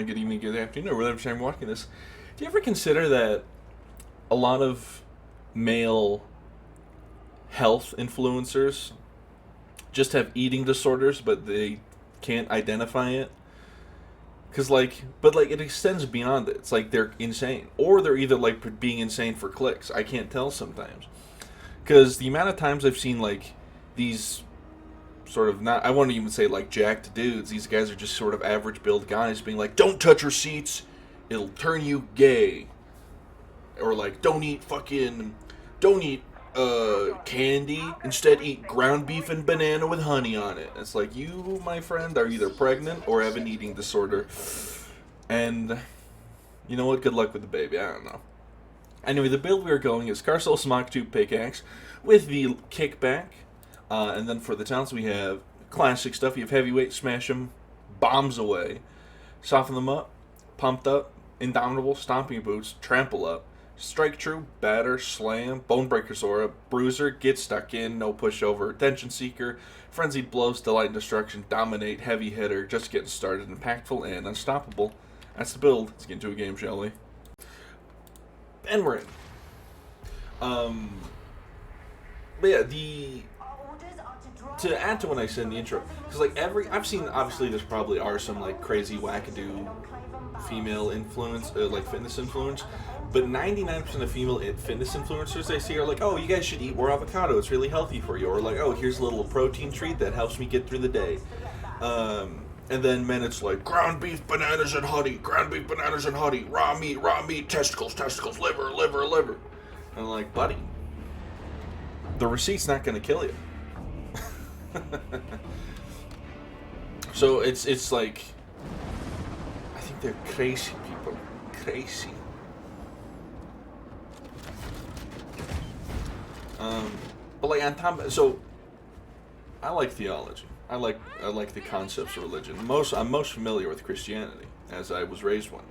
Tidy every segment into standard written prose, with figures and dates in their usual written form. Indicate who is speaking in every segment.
Speaker 1: morning, good evening, good afternoon, or whatever time you're watching this. Do you ever consider that a lot of male health influencers just have eating disorders, but they can't identify it? Because, it extends beyond it. It's like they're insane. Or they're either, being insane for clicks. I can't tell sometimes. Because the amount of times I've seen, these sort of not, I won't even say, jacked dudes. These guys are just sort of average build guys being like, don't touch receipts, it'll turn you gay. Or, don't eat candy, instead eat ground beef and banana with honey on it. It's like, you, my friend, are either pregnant or have an eating disorder. And, you know what, good luck with the baby, I don't know. Anyway, the build we are going is Carcel's Mach 2 pickaxe with the kickback. And then for the talents we have classic stuff. You have heavyweight, smash them, bombs away, soften them up, pumped up, indomitable, stomping boots, trample up, strike true, batter, slam, bonebreaker's aura, bruiser, get stuck in, no pushover, attention seeker, frenzied blows, delight and destruction, dominate, heavy hitter, just getting started, impactful and unstoppable. That's the build. Let's get into a game, shall we? And we're in. But yeah, to add to what I said in the intro, because I've seen, obviously there probably are some crazy wackadoo female influence, fitness influence, but 99% of female fitness influencers I see are like, oh, you guys should eat more avocado, it's really healthy for you, or oh, here's a little protein treat that helps me get through the day. And then men, it's ground beef, bananas, and honey, raw meat, testicles, liver. And I'm like, buddy, the receipt's not going to kill you. So it's I think they're crazy people. Crazy. But on top, so I like theology. I like the concepts of religion. I'm most familiar with Christianity, as I was raised one.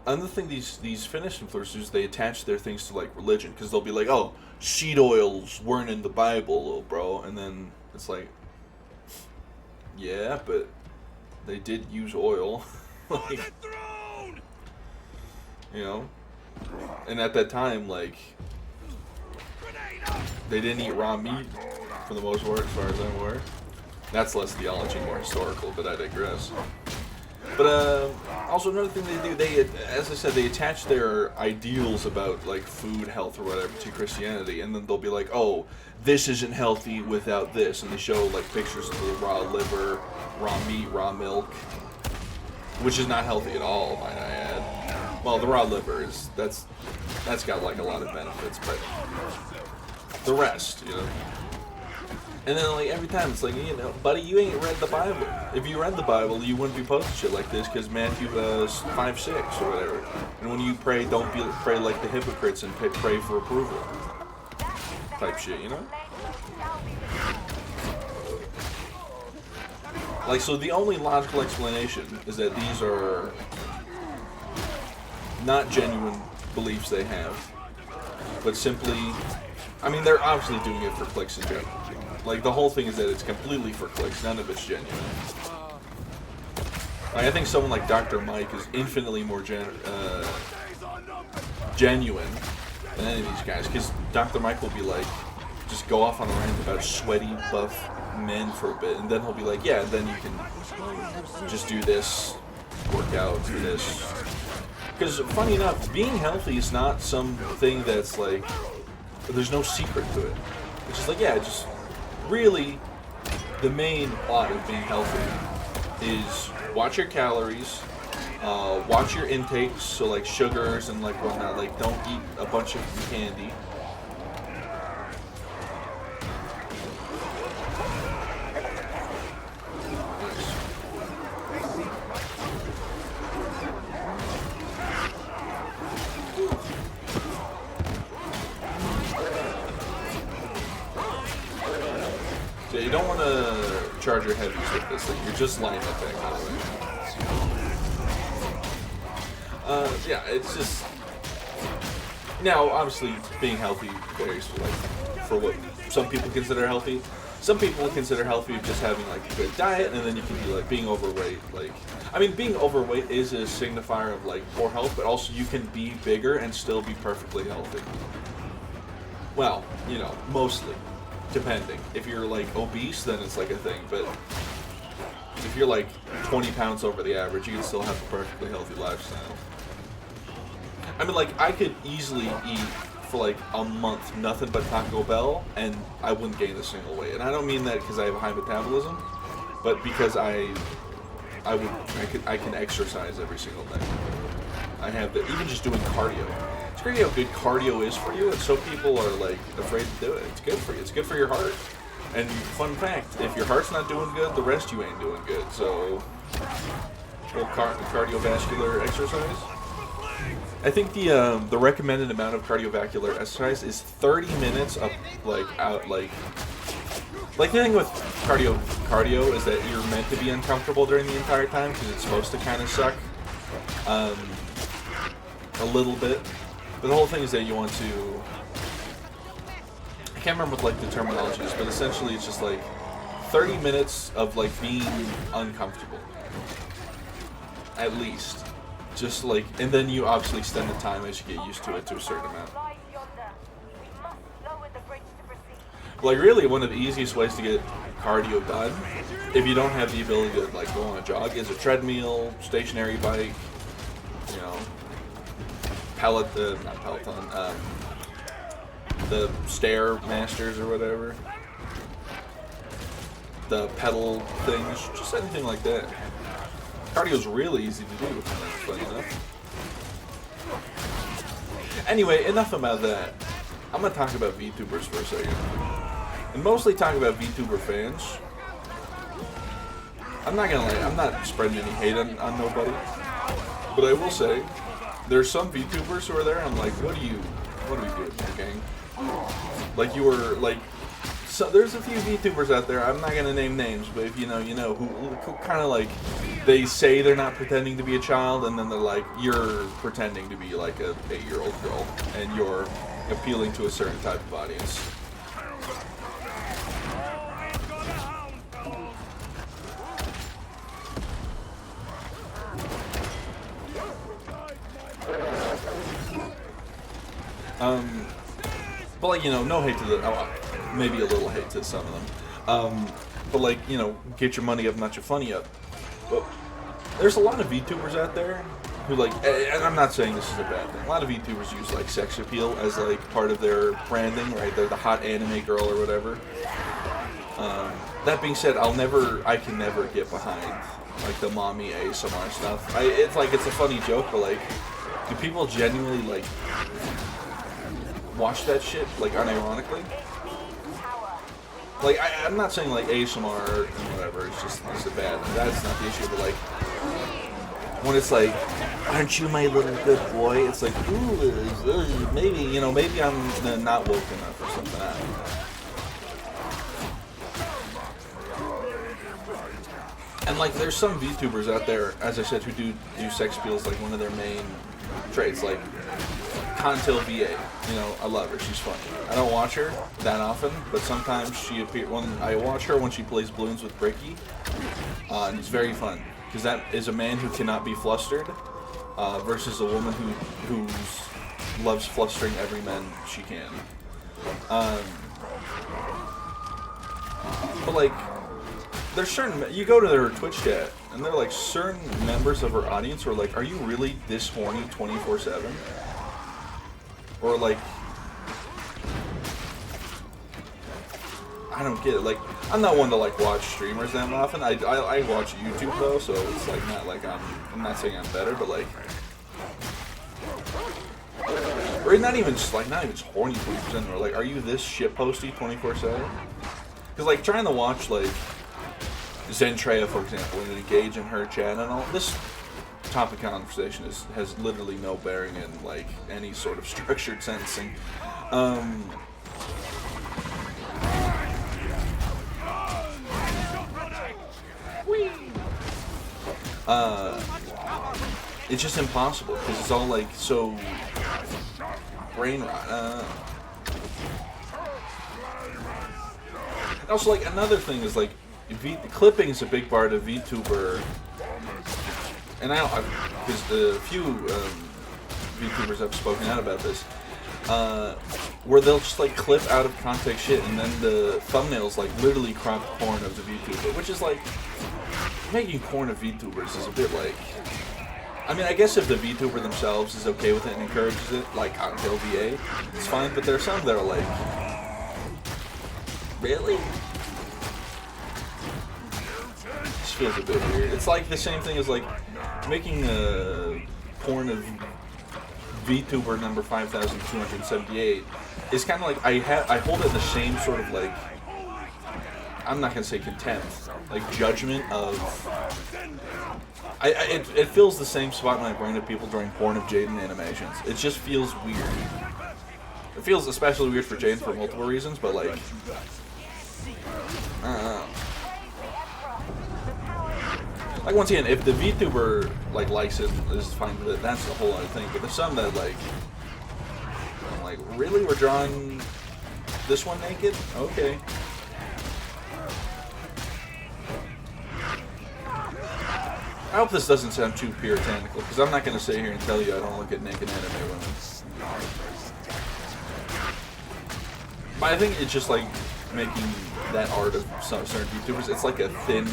Speaker 1: Another thing, these Finnish influencers, they attach their things to religion, because they'll be like, oh, seed oils weren't in the Bible, little bro, and then it's yeah, but they did use oil, and at that time, they didn't eat raw meat for the most part, as far as I'm aware. That's less theology, more historical, but I digress. But also another thing they do, as I said, they attach their ideals about food, health, or whatever to Christianity, and then they'll be like, oh, this isn't healthy without this, and they show pictures of the raw liver, raw meat, raw milk, which is not healthy at all, might I add. Well, the raw liver that's got a lot of benefits, but the rest, And then, every time, it's buddy, you ain't read the Bible. If you read the Bible, you wouldn't be posting shit like this, because Matthew 5:6 or whatever. And when you pray, don't pray like the hypocrites and pray for approval. Type shit, So the only logical explanation is that these are not genuine beliefs they have, but simply, they're obviously doing it for clicks and general. The whole thing is that it's completely for clicks. None of it's genuine. I think someone like Dr. Mike is infinitely more genuine than any of these guys. Because Dr. Mike will be just go off on a rant about sweaty, buff men for a bit. And then he'll be like, yeah, then you can just do this, work out, do this. Because, funny enough, being healthy is not something that's there's no secret to it. It's just just... Really, the main plot of being healthy is watch your calories, watch your intakes, so sugars and whatnot, don't eat a bunch of candy. Yeah, you don't want to charge your heavies with this thing. You're just light attack, by the way. Yeah, it's just... Now, obviously, being healthy varies for what some people consider healthy. Some people consider healthy just having like a good diet, and then you can be like being overweight. Like, I mean, being overweight is a signifier of like poor health, but also you can be bigger and still be perfectly healthy. Well, you know, mostly, depending. If you're like obese, then it's like a thing, but if you're like 20 pounds over the average, you can still have a perfectly healthy lifestyle. I mean, like, I could easily eat for like a month nothing but Taco Bell, and I wouldn't gain a single weight. And I don't mean that because I have a high metabolism, but because I can exercise every single day. I have that. Even just doing cardio. It's crazy how good cardio is for you, and so people are like afraid to do it. It's good for you. It's good for your heart. And fun fact, if your heart's not doing good, the rest you ain't doing good. So, little cardiovascular exercise. I think the recommended amount of cardiovascular exercise is 30 minutes of like the thing with cardio is that you're meant to be uncomfortable during the entire time because it's supposed to kind of suck a little bit. But the whole thing is that you want to. I can't remember what like the terminology is, but essentially it's just like 30 minutes of like being uncomfortable, at least. Just like, and then you obviously extend the time as you get used to it to a certain amount. Like really, one of the easiest ways to get cardio done, if you don't have the ability to like go on a jog, is a treadmill, stationary bike, you know, not Peloton, the Stair Masters or whatever, the pedal things, just anything like that. Cardio's really easy to do, funny enough. Anyway, enough about that. I'm gonna talk about VTubers for a second. And mostly talk about VTuber fans. I'm not spreading any hate on nobody. But I will say, there's some VTubers who are there, I'm like, what are we doing here, gang? Like you were, like, so there's a few VTubers out there, I'm not gonna name names, but if you know, who kind of like, they say they're not pretending to be a child, and then they're like, you're pretending to be like a 8-year-old girl, and you're appealing to a certain type of audience. But like, no hate to maybe a little hate to some of them. But like, get your money up, not your funny up. But there's a lot of VTubers out there who like, and I'm not saying this is a bad thing. A lot of VTubers use like sex appeal as like part of their branding, right? They're the hot anime girl or whatever. That being said, I can never get behind like the mommy ASMR stuff. It's a funny joke, but like, do people genuinely like watch that shit like unironically? Like I'm not saying like ASMR and whatever. It's just a bad. That's not the issue. But like when it's like, aren't you my little good boy? It's like, ooh, maybe I'm not woke enough or something. I don't know. And like, there's some VTubers out there, as I said, who do sex appeal as like one of their main traits. Like Contil VA, I love her. She's funny. I don't watch her that often, but sometimes she appears. When I watch her when she plays balloons with Bricky, and it's very fun because that is a man who cannot be flustered, versus a woman who loves flustering every man she can. But like, there's certain, you go to their Twitch chat, and they're like certain members of her audience who are like, are you really this horny 24/7? Or like, I don't get it. Like, I'm not one to like watch streamers that often. I watch YouTube though, so it's like not like I'm not saying I'm better, but like, or not even just horny 20%. Or like, are you this shitposty 24/7? Because like trying to watch like Zentreya, for example, and engage in her chat and all this topic conversation has literally no bearing in like any sort of structured sentencing. It's just impossible because it's all like so brain rot. Also, like, another thing is, like, clipping is a big part of VTuber, and because a few VTubers have spoken out about this, where they'll just, like, clip out of context shit, and then the thumbnails, like, literally cropped porn of the VTuber, which is, like, making porn of VTubers is a bit, like, I mean, I guess if the VTuber themselves is okay with it and encourages it, like, on LVA, it's fine, but there are some that are, like, really? This feels a bit weird. It's like the same thing as, like, making a porn of VTuber number 5,278 is kind of like, I hold it in the same sort of, like, I'm not going to say contempt, like, judgment of, it fills the same spot in my brain of people during porn of Jaden animations. It just feels weird. It feels especially weird for Jaden for multiple reasons, but, like, I don't know. Like, once again, if the VTuber, like, likes it, is fine with it, that's a whole other thing. But there's some that, like, I'm like, really? We're drawing this one naked? Okay. I hope this doesn't sound too puritanical, because I'm not going to sit here and tell you I don't look at naked anime women. But I think it's just, like, making that art of some certain VTubers, it's like a thin,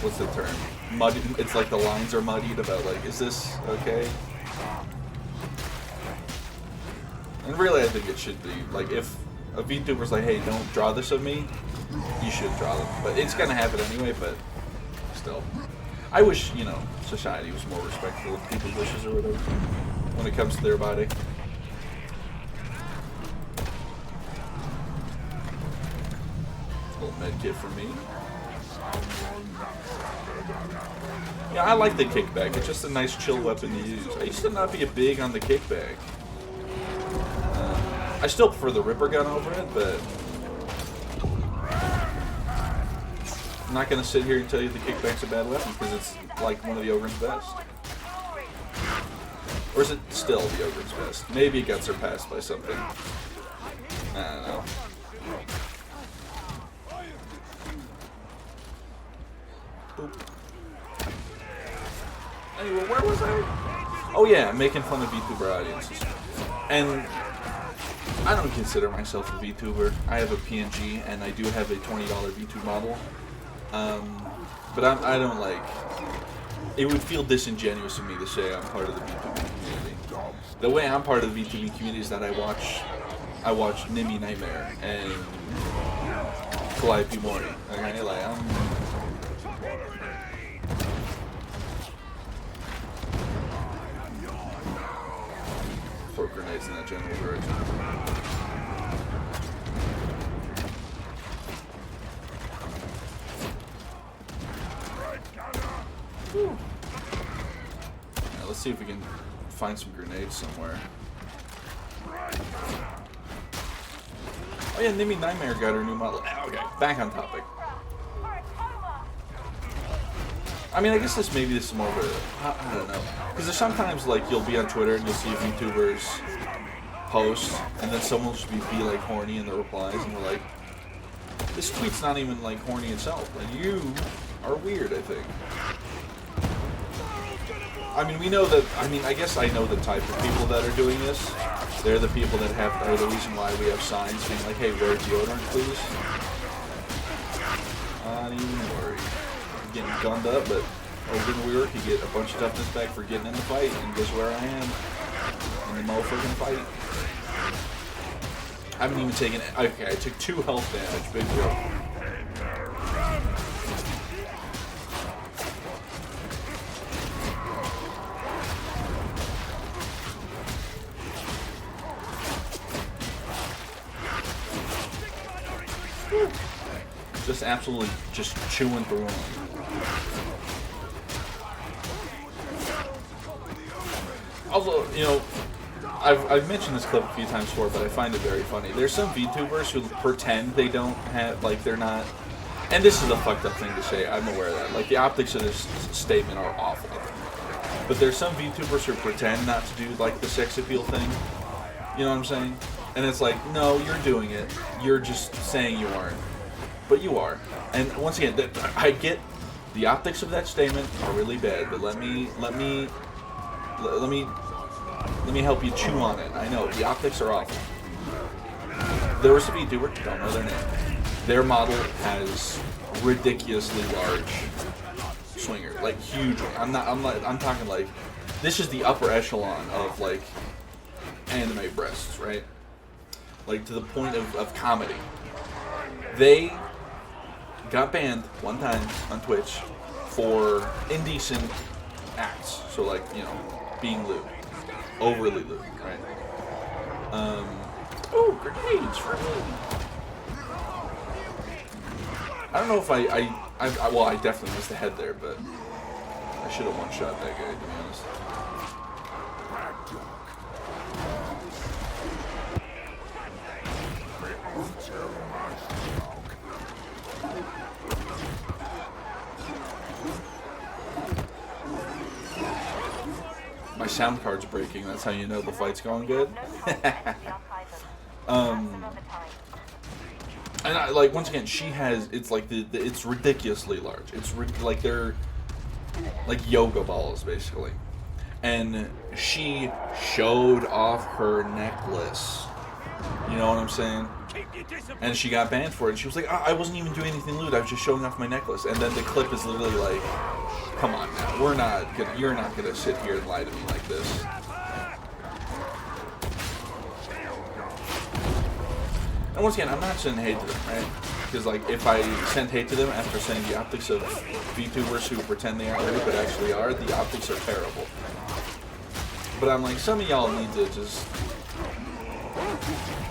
Speaker 1: what's the term? Muddy. It's like the lines are muddied about, like, is this okay? And really, I think it should be, like, if a VTuber's like, hey, don't draw this of me, you should draw them. But it's going to happen anyway, but still. I wish, you know, society was more respectful of people's wishes or whatever when it comes to their body. Little med kit for me. Yeah, I like the kickback. It's just a nice chill weapon to use. I used to not be big on the kickback. I still prefer the Ripper gun over it, but I'm not going to sit here and tell you the kickback's a bad weapon, because it's like one of the Ogryn's best. Or is it still the Ogryn's best? Maybe it got surpassed by something. I don't know. Boop. Anyway, where was I? Oh yeah, making fun of VTuber audiences. And I don't consider myself a VTuber. I have a PNG, and I do have a $20 VTube model. But I don't, like, it would feel disingenuous to me to say I'm part of the VTubing community. The way I'm part of the VTubing community is that I watch Nimi Nightmare and Calliope Mori. Okay, like, throw grenades in that general direction. Yeah, let's see if we can find some grenades somewhere. Oh yeah, Nimi Nightmare got her new model. Okay, back on topic. I mean, I guess this is more of a, I don't know. Because there's sometimes, like, you'll be on Twitter and you'll see VTubers post, and then someone will be like, horny in the replies, and we're like, this tweet's not even, like, horny itself. And you are weird, I think. I mean, we know that, I guess I know the type of people that are doing this. They're the people that are the reason why we have signs being like, hey, wear deodorant, please. Not even worried. Getting gunned up, but over in New York, you get a bunch of toughness back for getting in the fight, and guess where I am? In the motherfucking fight. I haven't even taken it. Okay, I took 2 health damage. Big deal. Just absolutely just chewing through them. Also, you know, I've mentioned this clip a few times before, but I find it very funny. There's some VTubers who pretend they don't have, like, they're not, and this is a fucked up thing to say, I'm aware of that. Like, the optics of this statement are awful. But there's some VTubers who pretend not to do, like, the sex appeal thing. You know what I'm saying? And it's like, no, you're doing it. You're just saying you aren't. But you are. And once again, I get the optics of that statement are really bad, but let me help you chew on it. I know, the optics are awful. There was a VTuber, don't know their name. Their model has ridiculously large swinger, like huge. I'm talking like, this is the upper echelon of like anime breasts, right? Like to the point of comedy. They got banned one time on Twitch for indecent acts. So like, you know, being lewd. Overly lewd, right? Oh, grenades for me. I don't know if well, I definitely missed the head there, but I should have one-shot that guy, to be honest. My sound card's breaking. That's how you know the fight's going good. And I, like, once again, she has. It's like it's ridiculously large. It's like they're like yoga balls, basically. And she showed off her necklace. You know what I'm saying? And she got banned for it. And she was like, I wasn't even doing anything lewd. I was just showing off my necklace. And then the clip is literally like, come on now. You're not gonna sit here and lie to me like this. And once again, I'm not sending hate to them, right? Because like, if I send hate to them after saying the optics of VTubers who pretend they aren't lewd but actually are, the optics are terrible. But I'm like, some of y'all need to just...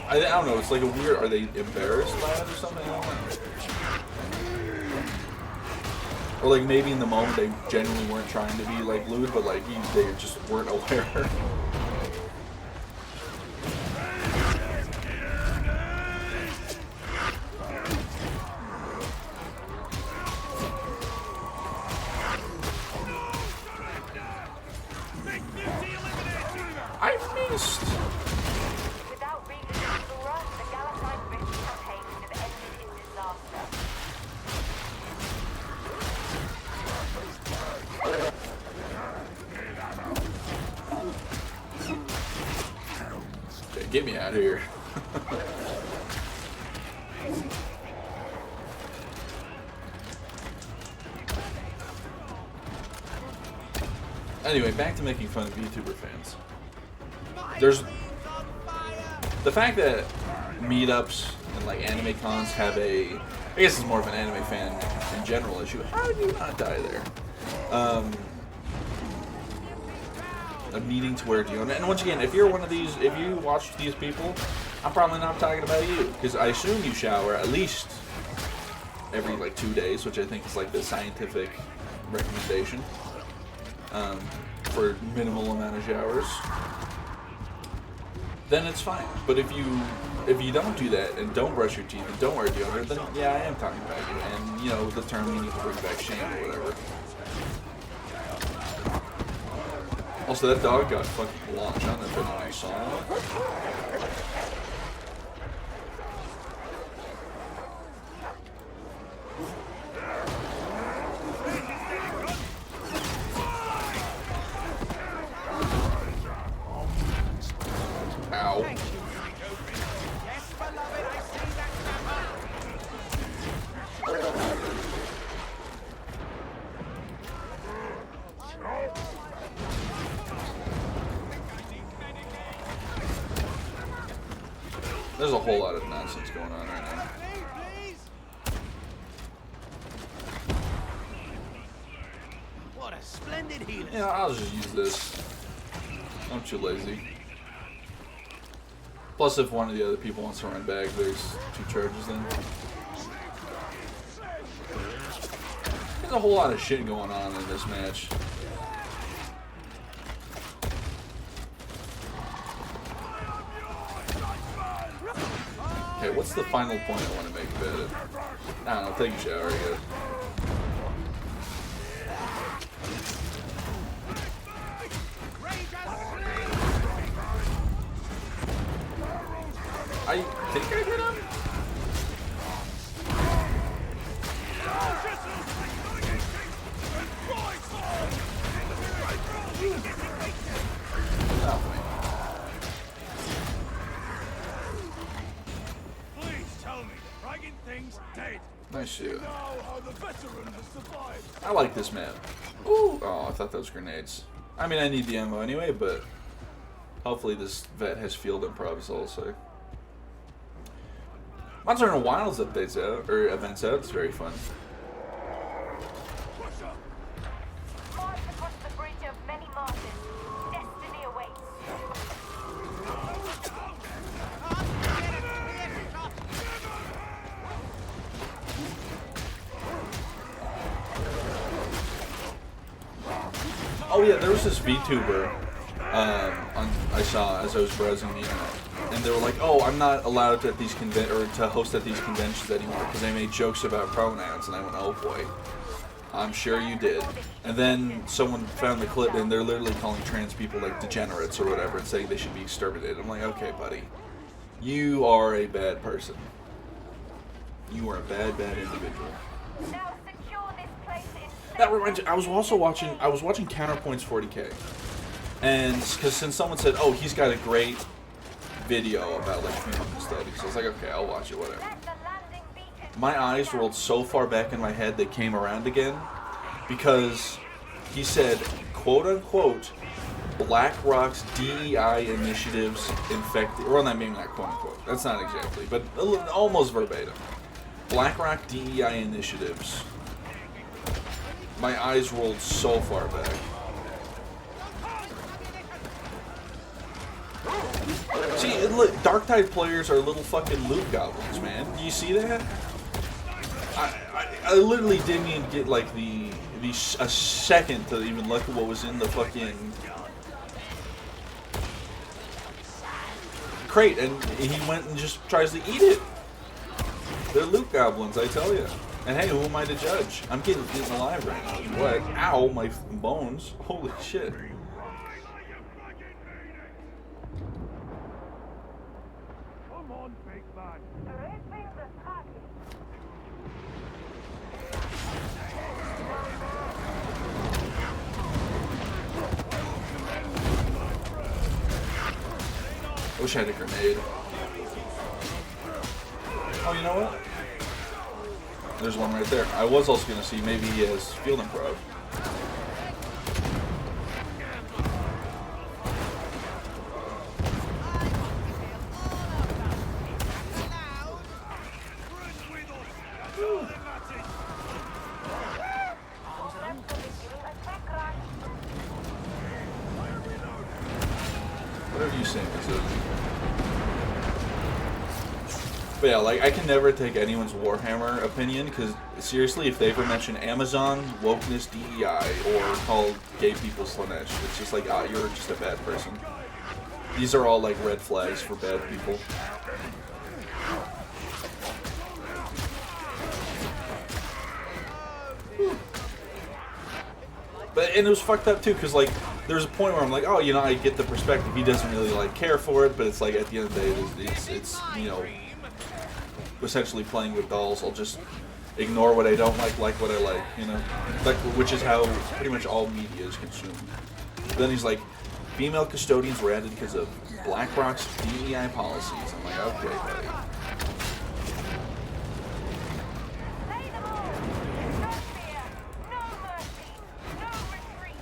Speaker 1: I don't know, it's like a weird... Are they embarrassed by it or something? I don't know. Or like maybe in the moment they genuinely weren't trying to be like lewd, but like they just weren't aware. I missed.
Speaker 2: Without reaching Zora, the Darktide Rift campaign would have ended in disaster.
Speaker 1: Okay, get me out of here. Anyway, back to making fun of VTuber fans. There's the fact that meetups and like anime cons have a, I guess it's more of an anime fan in general issue. How did you not die there? A meeting to where you, and once again, if you're one of these, if you watch these people, I'm probably not talking about you, because I assume you shower at least every like 2 days, which I think is like the scientific recommendation for minimal amount of showers. Then it's fine. But if you don't do that and don't brush your teeth and don't wear deodorant, then yeah, I am talking about you. And you know, the term you need to bring back shame or whatever. Also, that dog got fucking launched. I don't know if anyone saw it. Ow. There's a whole lot of nonsense going on right now.
Speaker 3: What a splendid healer.
Speaker 1: Yeah, I'll just use this. I'm too lazy. Plus, if one of the other people wants to run back, there's 2 charges then. There's a whole lot of shit going on in this match. Okay, what's the final point I want to make about it? I don't know, take a shower, I guess. I think I hit him.
Speaker 3: Please tell me the fragging thing's dead.
Speaker 1: Nice shit.
Speaker 3: Now how the veteran has survived.
Speaker 1: I like this map. Ooh. Oh, I thought that was grenades. I mean, I need the ammo anyway, but hopefully this vet has field improvs also. Monster Hunter Wilds updates out, or events out. It's very fun.
Speaker 2: March across the bridge of many martyrs. Destiny awaits.
Speaker 1: Oh yeah, there was this VTuber I saw as I was browsing the internet, and they were like, "Oh, I'm not allowed to at these to host at these conventions anymore because they made jokes about pronouns." And I went, "Oh boy, I'm sure you did." And then someone found the clip, and they're literally calling trans people like degenerates or whatever, and saying they should be exterminated. I'm like, "Okay, buddy, you are a bad person. You are a bad individual."
Speaker 2: Now secure this place in
Speaker 1: That reminds me, I was watching Counterpoint's 40K, and because since someone said, "Oh, he's got a great video about like female custodians," so I was like, "Okay, I'll watch it, whatever."
Speaker 2: the landing beacon.
Speaker 1: My eyes rolled so far back in my head they came around again, because he said, "quote unquote," BlackRock's DEI initiatives infected, or not, maybe not quote unquote. That's not exactly, but almost verbatim. BlackRock DEI initiatives. My eyes rolled so far back. See, look, Darktide players are little fucking loot goblins, man. Do you see that? I literally didn't even get like a second to even look at what was in the fucking crate, and he went and just tries to eat it. They're loot goblins, I tell you. And hey, who am I to judge? I'm getting eaten alive right now. What? Ow, my bones. Holy shit.
Speaker 3: Come on, big man.
Speaker 2: Ripping the target.
Speaker 1: I wish I had a grenade. Oh, you know what? There's one right there. I was also going to see maybe he has field improv. Whatever you say, Mizuki. But yeah, like, I can never take anyone's Warhammer opinion, because seriously, if they ever mention Amazon, wokeness, DEI, or call gay people Slanesh, it's just like, you're just a bad person. These are all like red flags for bad people. And it was fucked up too, because like there's a point where I'm like, oh, you know, I get the perspective. He doesn't really like care for it, but it's like at the end of the day, it's you know, essentially playing with dolls. I'll just ignore what I don't like what I like, you know, like, which is how pretty much all media is consumed. But then he's like, female custodians were added because of BlackRock's DEI policies. I'm like, okay, buddy.
Speaker 2: Lay them all. No fear, no mercy, no retreat.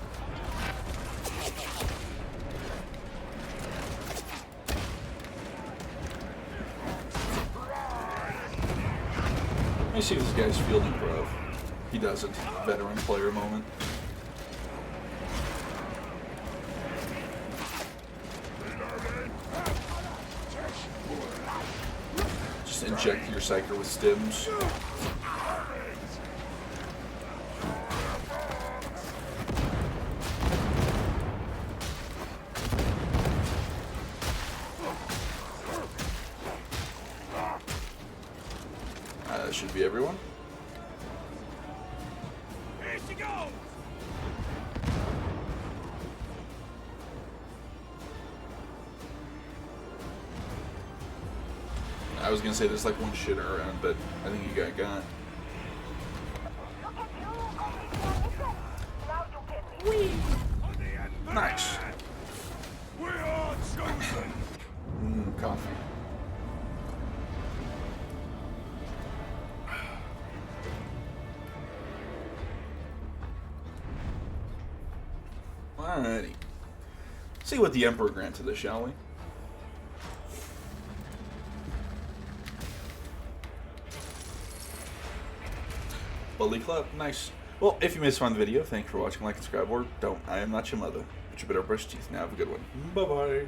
Speaker 1: Let me see if this guy's fielding pro. He doesn't. Veteran player moment. Just inject your psyker with stims. That should be everyone.
Speaker 3: Here she goes!
Speaker 1: was gonna say there's like one shitter around, but I think you got. Nice.
Speaker 3: We are chosen.
Speaker 1: Coffee. Alrighty. See what the Emperor granted us, shall we? Bully Club, nice. Well, if you missed one video, thank you for watching, like, and subscribe, or don't. I am not your mother. But you better brush teeth now. Have a good one. Bye-bye.